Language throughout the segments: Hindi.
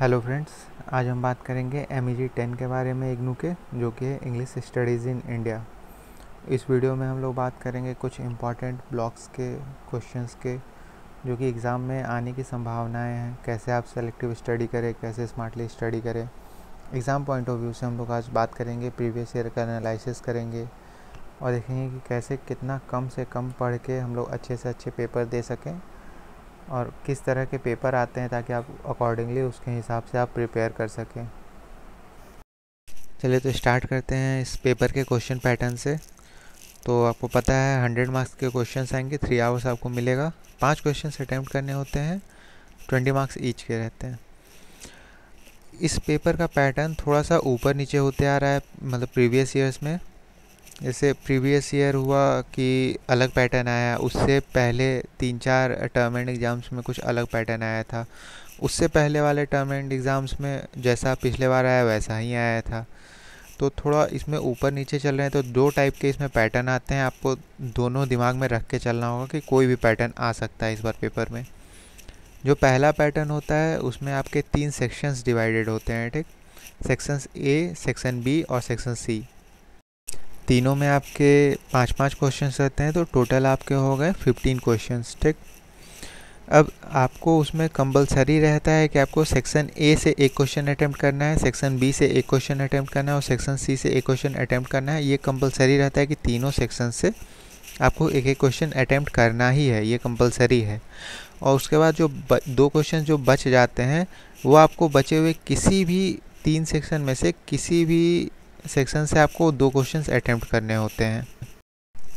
हेलो फ्रेंड्स, आज हम बात करेंगे MEG 10 के बारे में इग्नू के, जो कि है इंग्लिश स्टडीज़ इन इंडिया। इस वीडियो में हम लोग बात करेंगे कुछ इम्पॉर्टेंट ब्लॉक्स के क्वेश्चंस के, जो कि एग्ज़ाम में आने की संभावनाएं हैं। कैसे आप सेलेक्टिव स्टडी करें, कैसे स्मार्टली स्टडी करें। एग्ज़ाम पॉइंट ऑफ व्यू से हम लोग आज बात करेंगे, प्रीवियस ईयर का एनालिसिस करेंगे और देखेंगे कि कैसे कितना कम से कम पढ़ के हम लोग अच्छे से अच्छे पेपर दे सकें और किस तरह के पेपर आते हैं, ताकि आप अकॉर्डिंगली उसके हिसाब से आप प्रिपेयर कर सकें। चलिए तो स्टार्ट करते हैं इस पेपर के क्वेश्चन पैटर्न से। तो आपको पता है 100 मार्क्स के क्वेश्चन आएंगे, 3 आवर्स आपको मिलेगा। 5 क्वेश्चन अटैम्प्ट करने होते हैं, 20 मार्क्स ईच के रहते हैं। इस पेपर का पैटर्न थोड़ा सा ऊपर नीचे होते आ रहा है, मतलब प्रीवियस ईयर्स में। जैसे प्रीवियस ईयर हुआ कि अलग पैटर्न आया, उससे पहले 3-4 टर्म एंड एग्ज़ाम्स में कुछ अलग पैटर्न आया था, उससे पहले वाले टर्म एंड एग्ज़ाम्स में जैसा पिछले बार आया वैसा ही आया था। तो थोड़ा इसमें ऊपर नीचे चल रहे हैं, तो 2 टाइप के इसमें पैटर्न आते हैं। आपको दोनों दिमाग में रख के चलना होगा कि कोई भी पैटर्न आ सकता है इस बार पेपर में। जो पहला पैटर्न होता है उसमें आपके 3 सेक्शंस डिवाइडेड होते हैं, ठीक। सेक्शंस ए, सेक्शन बी और सेक्शन सी। तीनों में आपके 5-5 क्वेश्चंस रहते हैं, तो टोटल आपके हो गए 15 क्वेश्चंस, ठीक। अब आपको उसमें कंपलसरी रहता है कि आपको सेक्शन ए से एक क्वेश्चन अटैम्प्ट करना है, सेक्शन बी से एक क्वेश्चन अटैम्प्ट करना है और सेक्शन सी से एक क्वेश्चन अटैम्प्ट करना है। ये कंपलसरी रहता है कि तीनों सेक्शन से आपको एक एक क्वेश्चन अटैम्प्ट करना ही है, ये कंपलसरी है। और उसके बाद जो 2 क्वेश्चन जो बच जाते हैं, वो आपको बचे हुए किसी भी 3 सेक्शन में से किसी भी सेक्शन से आपको 2 क्वेश्चंस अटैम्प्ट करने होते हैं।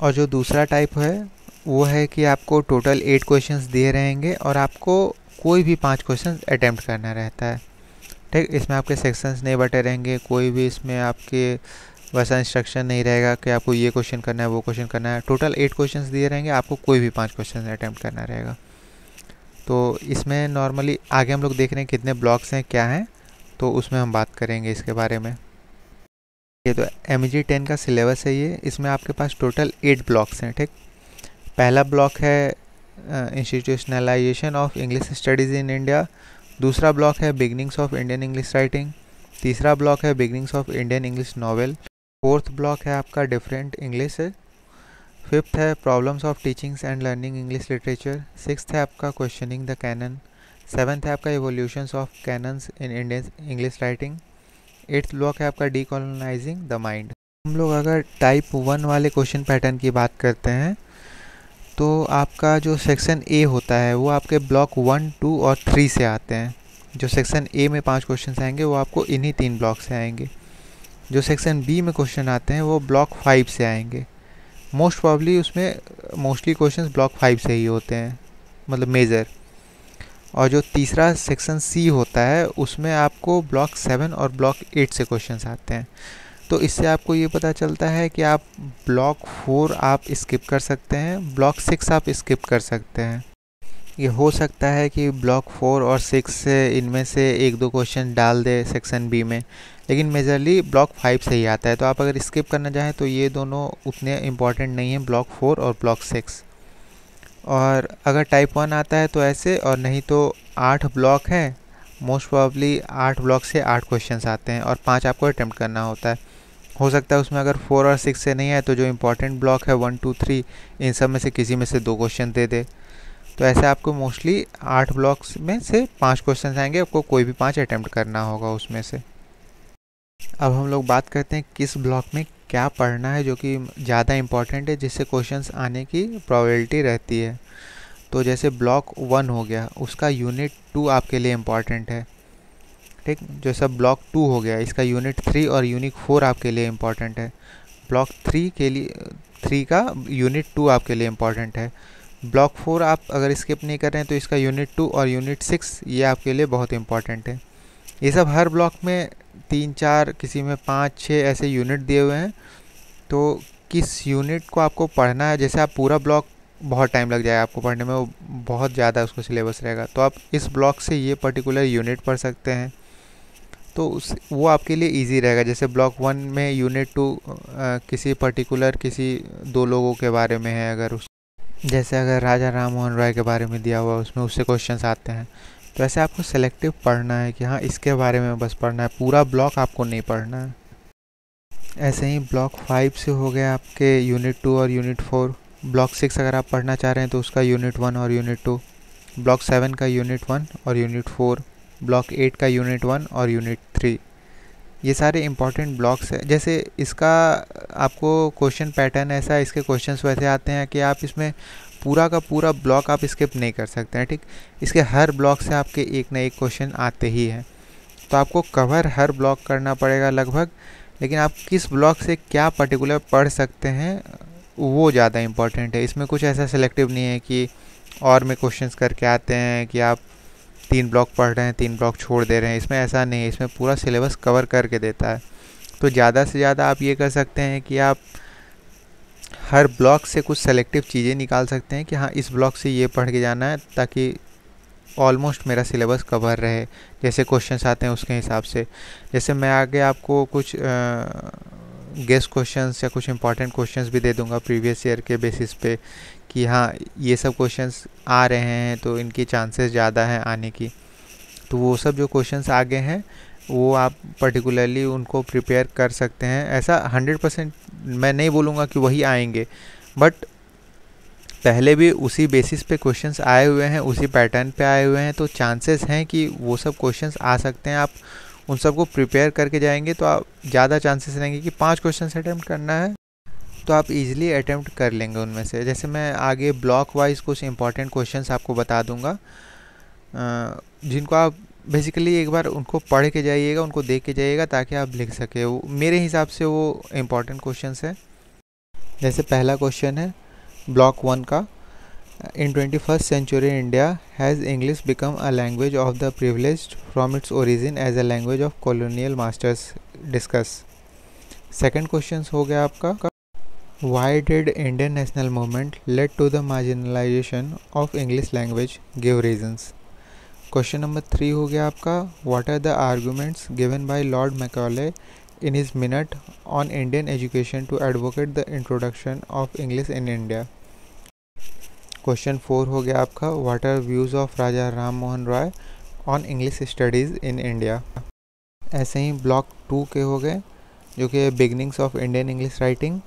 और जो दूसरा टाइप है वो है कि आपको टोटल 8 क्वेश्चंस दिए रहेंगे और आपको कोई भी 5 क्वेश्चंस अटैम्प्ट करना रहता है, ठीक। इसमें आपके सेक्शंस नहीं बटे रहेंगे, कोई भी इसमें आपके वैसा इंस्ट्रक्शन नहीं रहेगा कि आपको ये क्वेश्चन करना है वो क्वेश्चन करना है। टोटल 8 क्वेश्चंस दिए रहेंगे, आपको कोई भी 5 क्वेश्चन अटैम्प्ट करना रहेगा। तो इसमें नॉर्मली आगे हम लोग देख रहे हैं कितने ब्लॉक्स हैं, क्या हैं, तो उसमें हम बात करेंगे इसके बारे में। ये तो MEG 10 का सिलेबस है ये। इसमें आपके पास टोटल 8 ब्लॉक्स हैं, ठीक। पहला ब्लॉक है institutionalisation of English studies in India. दूसरा ब्लॉक है beginnings of Indian English writing. तीसरा ब्लॉक है beginnings of Indian English novel. Fourth block है आपका डिफरेंट इंग्लिश है। फिफ्थ है problems of teachings and learning English literature. Sixth है आपका क्वेश्चनिंग द कैनन। सेवन्थ है आपका evolutions of canons in Indian English writing. 8th block है आपका डीकोलोनाइजिंग द माइंड। हम लोग अगर टाइप 1 वाले क्वेश्चन पैटर्न की बात करते हैं, तो आपका जो सेक्शन ए होता है वो आपके ब्लॉक 1, 2 और 3 से आते हैं। जो सेक्शन ए में 5 क्वेश्चन आएंगे वो आपको इन्हीं 3 ब्लॉक से आएंगे। जो सेक्शन बी में क्वेश्चन आते हैं वो ब्लॉक 5 से आएंगे। मोस्ट प्रॉब्ली उसमें मोस्टली क्वेश्चन ब्लॉक 5 से ही होते हैं, मतलब मेजर। और जो तीसरा सेक्शन सी होता है उसमें आपको ब्लॉक 7 और ब्लॉक 8 से क्वेश्चंस आते हैं। तो इससे आपको ये पता चलता है कि आप ब्लॉक 4 आप स्किप कर सकते हैं, ब्लॉक 6 आप स्किप कर सकते हैं। ये हो सकता है कि ब्लॉक 4 और 6 से इनमें से 1-2 क्वेश्चन डाल दे सेक्शन बी में, लेकिन मेजरली ब्लॉक 5 से ही आता है। तो आप अगर स्किप करना चाहें तो ये दोनों उतने इम्पॉर्टेंट नहीं हैं, ब्लॉक 4 और ब्लॉक 6। और अगर टाइप 1 आता है तो ऐसे, और नहीं तो 8 ब्लॉक हैं, मोस्ट प्रॉब्ली 8 ब्लॉक से 8 क्वेश्चंस आते हैं और 5 आपको अटैम्प्ट करना होता है। हो सकता है उसमें अगर 4 और 6 से नहीं आए तो जो इम्पोर्टेंट ब्लॉक है 1, 2, 3, इन सब में से किसी में से 2 क्वेश्चन दे दे। तो ऐसे आपको मोस्टली 8 ब्लॉक्स में से 5 क्वेश्चन आएंगे, आपको कोई भी 5 अटैम्प्ट करना होगा उसमें से। अब हम लोग बात करते हैं किस ब्लॉक में क्या पढ़ना है जो कि ज़्यादा इम्पॉर्टेंट है, जिससे क्वेश्चंस आने की प्रोबेबिलिटी रहती है। तो जैसे ब्लॉक 1 हो गया, उसका यूनिट 2 आपके लिए इम्पॉर्टेंट है, ठीक। जैसा ब्लॉक 2 हो गया, इसका यूनिट 3 और यूनिट 4 आपके लिए इम्पॉर्टेंट है। ब्लॉक 3 के लिए 3 का यूनिट 2 आपके लिए इम्पॉर्टेंट है। ब्लॉक 4 आप अगर स्किप नहीं कर रहे हैं तो इसका यूनिट 2 और यूनिट 6 ये आपके लिए बहुत इंपॉर्टेंट है। ये सब हर ब्लॉक में 3-4, किसी में 5-6 ऐसे यूनिट दिए हुए हैं। तो किस यूनिट को आपको पढ़ना है, जैसे आप पूरा ब्लॉक बहुत टाइम लग जाएगा आपको पढ़ने में, वो बहुत ज़्यादा उसको सिलेबस रहेगा, तो आप इस ब्लॉक से ये पर्टिकुलर यूनिट पढ़ सकते हैं, तो वो आपके लिए इजी रहेगा। जैसे ब्लॉक 1 में यूनिट 2 किसी पर्टिकुलर किसी 2 लोगों के बारे में है, अगर उस जैसे अगर राजा राम मोहन राय के बारे में दिया हुआ उसमें उससे क्वेश्चंस आते हैं, तो ऐसे आपको सेलेक्टिव पढ़ना है कि हाँ इसके बारे में बस पढ़ना है, पूरा ब्लॉक आपको नहीं पढ़ना है। ऐसे ही ब्लॉक 5 से हो गया आपके यूनिट 2 और यूनिट 4। ब्लॉक 6 अगर आप पढ़ना चाह रहे हैं तो उसका यूनिट 1 और यूनिट 2। ब्लॉक 7 का यूनिट 1 और यूनिट 4। ब्लॉक 8 का यूनिट 1 और यूनिट 3। ये सारे इंपॉर्टेंट ब्लॉक्स हैं। जैसे इसका आपको क्वेश्चन पैटर्न ऐसा है, इसके क्वेश्चंस वैसे आते हैं कि आप इसमें पूरा का पूरा ब्लॉक आप स्किप नहीं कर सकते हैं, ठीक। इसके हर ब्लॉक से आपके एक ना एक क्वेश्चन आते ही हैं, तो आपको कवर हर ब्लॉक करना पड़ेगा लगभग। लेकिन आप किस ब्लॉक से क्या पर्टिकुलर पढ़ सकते हैं वो ज़्यादा इम्पॉर्टेंट है। इसमें कुछ ऐसा सिलेक्टिव नहीं है कि और में क्वेश्चंस करके आते हैं कि आप 3 ब्लॉक पढ़ रहे हैं 3 ब्लॉक छोड़ दे रहे हैं, इसमें ऐसा नहीं है। इसमें पूरा सिलेबस कवर करके देता है। तो ज़्यादा से ज़्यादा आप ये कर सकते हैं कि आप हर ब्लॉक से कुछ सेलेक्टिव चीज़ें निकाल सकते हैं कि हाँ इस ब्लॉक से ये पढ़ के जाना है, ताकि ऑलमोस्ट मेरा सिलेबस कवर रहे। जैसे क्वेश्चंस आते हैं उसके हिसाब से। जैसे मैं आगे आपको कुछ गेस्ट क्वेश्चंस या कुछ इंपॉर्टेंट क्वेश्चंस भी दे दूंगा प्रीवियस ईयर के बेसिस पे कि हाँ ये सब क्वेश्चंस आ रहे हैं तो इनकी चांसेस ज़्यादा हैं आने की। तो वो सब जो क्वेश्चंस आगे हैं वो आप पर्टिकुलरली उनको प्रिपेयर कर सकते हैं। ऐसा 100% मैं नहीं बोलूँगा कि वही आएंगे, बट पहले भी उसी बेसिस पे क्वेश्चंस आए हुए हैं, उसी पैटर्न पे आए हुए हैं, तो चांसेस हैं कि वो सब क्वेश्चंस आ सकते हैं। आप उन सबको प्रिपेयर करके जाएंगे तो आप ज़्यादा चांसेस रहेंगे कि 5 क्वेश्चंस अटैम्प्ट करना है तो आप इजीली अटैम्प्ट कर लेंगे उनमें से। जैसे मैं आगे ब्लॉक वाइज कुछ इंपॉर्टेंट क्वेश्चंस आपको बता दूंगा, जिनको आप बेसिकली एक बार उनको पढ़ के जाइएगा, उनको देख के जाइएगा ताकि आप लिख सके। वो मेरे हिसाब से वो इम्पॉर्टेंट क्वेश्चंस है। जैसे पहला क्वेश्चन है ब्लॉक 1 का, इन 21st century India has English become a language of the privileged from its origin as a language of colonial masters? Discuss. Second question हो गया आपका, why did Indian national movement led to the marginalization of English language? Give reasons. Question number 3 हो गया आपका, what are the arguments given by Lord Macaulay in his minute on Indian education to advocate the introduction of English in India? Question 4 हो गया आपका, what are views of Raja Ram Mohan Roy on English studies in India. ऐसे ही ब्लॉक 2 के हो गए जो कि beginnings of Indian English writing.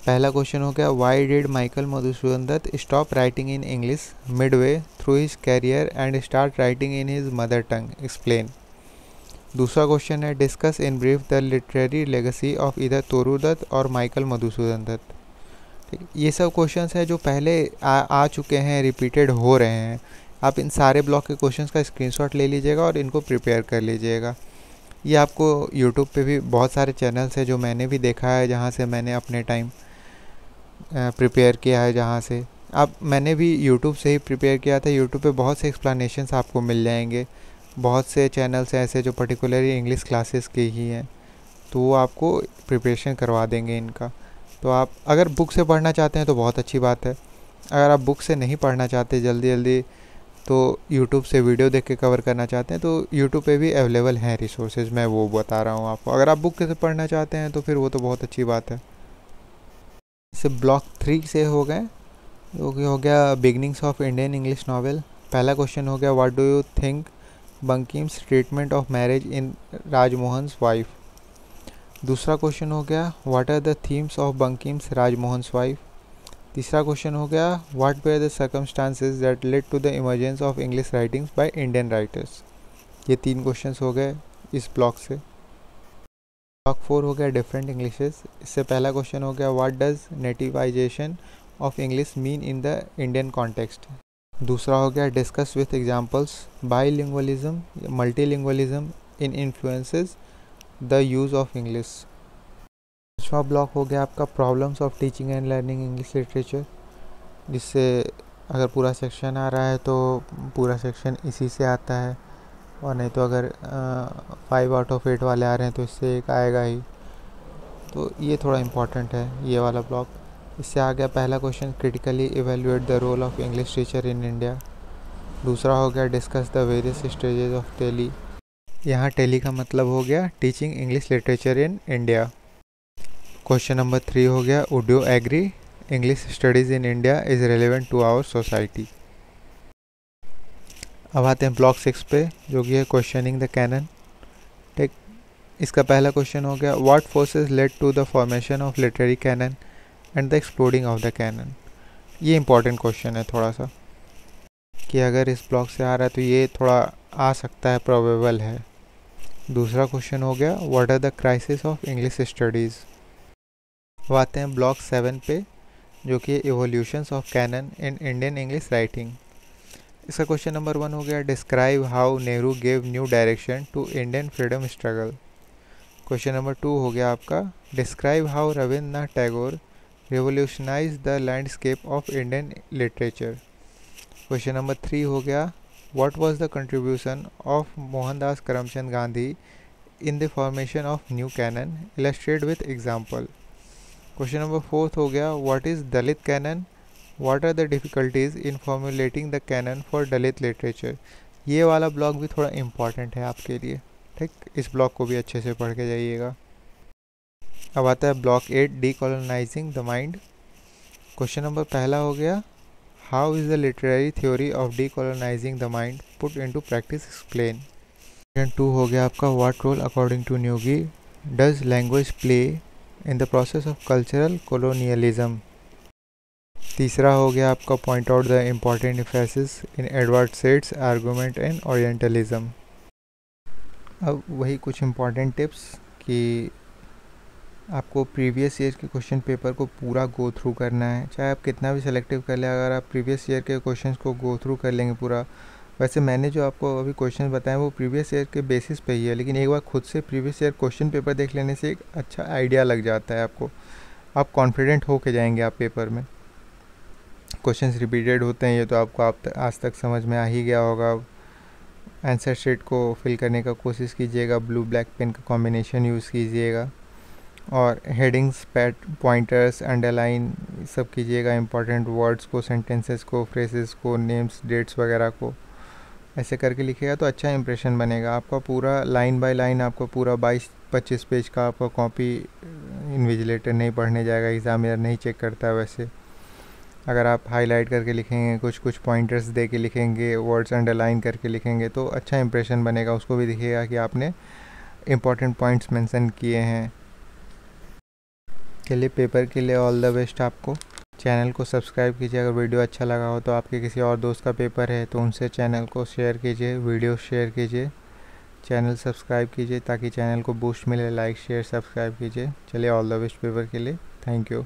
पहला क्वेश्चन हो गया, why did Michael Madhusudan Dutt stop writing in English midway through his career and start writing in his mother tongue? Explain. दूसरा क्वेश्चन है, discuss in brief the literary legacy of इधर तोरू दत्त और माइकल मधुसूदन दत्त। ये सब क्वेश्चंस हैं जो पहले आ चुके हैं, रिपीटेड हो रहे हैं। आप इन सारे ब्लॉक के क्वेश्चंस का स्क्रीनशॉट ले लीजिएगा और इनको प्रिपेयर कर लीजिएगा। ये आपको यूट्यूब पे भी बहुत सारे चैनल्स हैं जो मैंने भी देखा है, जहाँ से मैंने अपने टाइम प्रिपेयर किया है। जहाँ से मैंने भी यूट्यूब से ही प्रिपेयर किया था। यूट्यूब पे बहुत से एक्सप्लेनेशंस आपको मिल जाएंगे। बहुत से चैनल्स हैं ऐसे जो पर्टिकुलरली इंग्लिश क्लासेस के ही हैं, तो वो आपको प्रिपरेशन करवा देंगे इनका। तो आप अगर बुक से पढ़ना चाहते हैं तो बहुत अच्छी बात है। अगर आप बुक से नहीं पढ़ना चाहते जल्दी तो यूट्यूब से वीडियो देख के कवर करना चाहते हैं तो यूट्यूब पे भी अवेलेबल हैं रिसोर्सेज, मैं वो बता रहा हूँ आपको। अगर आप बुक से पढ़ना चाहते हैं तो फिर वो तो बहुत अच्छी बात है। इसे ब्लॉक 3 से हो गए जो कि हो गया beginnings of Indian English novel. पहला क्वेश्चन हो गया, what do you think Bankim's treatment of marriage in Rajmohan's wife? दूसरा क्वेश्चन हो गया, what are the themes of Bankim's Rajmohan's wife? तीसरा क्वेश्चन हो गया, what were the circumstances that led to the emergence of English writings by Indian writers? ये 3 क्वेश्चंस हो गए इस ब्लॉक से। ब्लॉक 4 हो गया डिफरेंट इंग्लिशेस। इससे पहला क्वेश्चन हो गया, what does nativization of English mean in the Indian context? दूसरा हो गया, discuss with examples bilingualism, multilingualism in influences the use of English. पांचवा ब्लॉक हो गया आपका, problems of teaching and learning English literature, जिससे अगर पूरा सेक्शन आ रहा है तो पूरा सेक्शन इसी से आता है, और नहीं तो अगर 5 आउट ऑफ 8 वाले आ रहे हैं तो इससे एक आएगा ही। तो ये थोड़ा इम्पॉर्टेंट है ये वाला ब्लॉक। इससे आ गया पहला question, critically evaluate the role of English teacher in India. दूसरा हो गया, discuss the various stages of TELI. यहाँ टेली का मतलब हो गया teaching English literature in India. Question number 3 हो गया, would you agree English studies in India is relevant to our society? अब आते हैं ब्लॉक 6 पे, जो कि है क्वेश्चनिंग द कैनन। ठीक, इसका पहला क्वेश्चन हो गया, what forces led to the formation of literary canon and the exploding of the canon. ये इंपॉर्टेंट क्वेश्चन है थोड़ा सा, कि अगर इस ब्लॉक से आ रहा है तो ये थोड़ा आ सकता है, प्रोबेबल है। दूसरा क्वेश्चन हो गया, what are the crisis of English studies. अब आते हैं ब्लॉक 7 पे, जो कि evolutions of canon in Indian English writing. इसका क्वेश्चन नंबर 1 हो गया, describe how Nehru gave new direction to Indian freedom struggle. Question number 2 हो गया आपका, describe how Rabindranath Tagore revolutionise the landscape of Indian literature. Question number 3 हो गया, what was the contribution of Mohandas Karamchand Gandhi in the formation of new canon, illustrate with example. Question number 4 हो गया, what is Dalit canon, what are the difficulties in formulating the canon for Dalit literature. ये वाला ब्लॉक भी थोड़ा इम्पॉर्टेंट है आपके लिए। ठीक, इस ब्लॉक को भी अच्छे से पढ़ के जाइएगा। अब आता है block 8, decolonizing the mind. Question number पहला हो गया, how is the literary theory of decolonizing the mind put into practice, explain. Question 2 हो गया आपका, what role according to Ngugi does language play in the process of cultural colonialism. तीसरा हो गया आपका, point out the important differences in Edward Said's argument and orientalism. अब वही कुछ इम्पॉर्टेंट टिप्स कि आपको प्रीवियस ईयर के क्वेश्चन पेपर को पूरा गो थ्रू करना है। चाहे आप कितना भी सेलेक्टिव कर लें, अगर आप प्रीवियस ईयर के क्वेश्चंस को गो थ्रू कर लेंगे पूरा। वैसे मैंने जो आपको अभी क्वेश्चन बताए वो प्रीवियस ईयर के बेसिस पे ही है, लेकिन एक बार खुद से प्रीवियस ईयर क्वेश्चन पेपर देख लेने से एक अच्छा आइडिया लग जाता है आपको। आप कॉन्फिडेंट होके जाएंगे आप पेपर में। क्वेश्चंस रिपीटेड होते हैं, ये तो आपको आज तक समझ में आ ही गया होगा। आंसर शीट को फिल करने का कोशिश कीजिएगा, ब्लू ब्लैक पेन का कॉम्बिनेशन यूज़ कीजिएगा, और हेडिंग्स, पॉइंटर्स, अंडरलाइन सब कीजिएगा। इंपॉर्टेंट वर्ड्स को, सेंटेंसेस को, फ्रेजेस को, नेम्स, डेट्स वगैरह को ऐसे करके लिखिएगा तो अच्छा इंप्रेशन बनेगा आपका। पूरा लाइन बाय लाइन आपको पूरा 22-25 पेज का आपका कॉपी इन्विजिलेटर नहीं पढ़ने जाएगा, एग्जामिनर नहीं चेक करता है। वैसे अगर आप हाईलाइट करके लिखेंगे, कुछ कुछ पॉइंटर्स दे के लिखेंगे, वर्ड्स अंडरलाइन करके लिखेंगे तो अच्छा इंप्रेशन बनेगा। उसको भी दिखेगा कि आपने इम्पॉर्टेंट पॉइंट्स मेंशन किए हैं। चलिए, पेपर के लिए ऑल द बेस्ट आपको। चैनल को सब्सक्राइब कीजिए। अगर वीडियो अच्छा लगा हो तो आपके किसी और दोस्त का पेपर है तो उनसे चैनल को शेयर कीजिए, वीडियो शेयर कीजिए, चैनल सब्सक्राइब कीजिए ताकि चैनल को बूस्ट मिले। लाइक, शेयर, सब्सक्राइब कीजिए। चलिए, ऑल द बेस्ट पेपर के लिए। Thank you.